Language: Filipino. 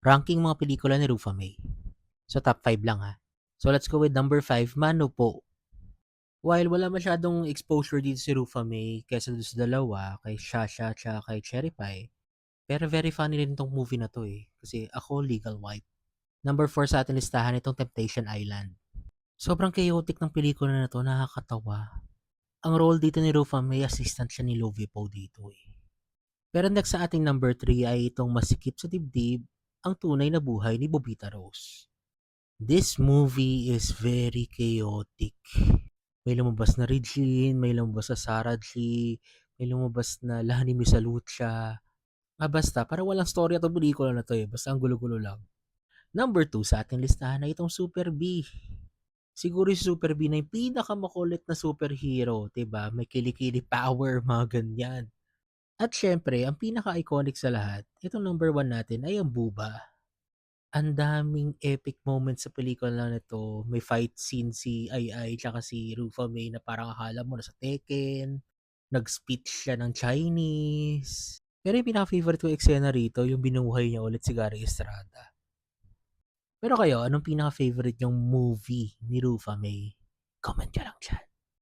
Ranking mga pelikula ni Rufa May. So, top 5 lang ha. So, let's go with number 5, Mano Po. While wala masyadong exposure dito si Rufa May kaysa dun sa dalawa, kay Shasha at kay Cherry Pie, pero very funny rin 'tong movie na 'to, eh, kasi Ako, Legal Wife. Number 4 sa ating listahan itong Temptation Island. Sobrang chaotic ng pelikula na 'to, nakakatawa. Ang role dito ni Rufa May, assistant siya ni Lovie Poe dito, eh. Pero next sa ating number 3 ay itong Masikip sa Dibdib, Ang Tunay na Buhay ni Bobita Rose. This movie is very chaotic. May lumabas na Regine, may lumabas na Sarah G, may lumabas na Lani Misalucha. Basta parang walang storya 'tong pelikula na 'to, eh, basta ang gulo-gulo lang. Number 2 sa ating listahan ay itong Super B. Siguro si Super B na yung pinakamakulit na superhero, 'di ba? May kilikili power, mga ganyan. At siyempre, ang pinaka-iconic sa lahat, itong number 1 natin ay ang Buba. Ang daming epic moments sa pelikula na 'to. May fight scene si Ai Ai tsaka si Rufa May na parang akala mo nasa Tekken, nag-speech siya ng Chinese. Pero yung pinaka-favorite kong eksena rito, yung binuhay niya ulit si Gary Estrada. Pero kayo, anong pinaka-favorite niyong movie ni Rufa May? Comment niyo lang diyan.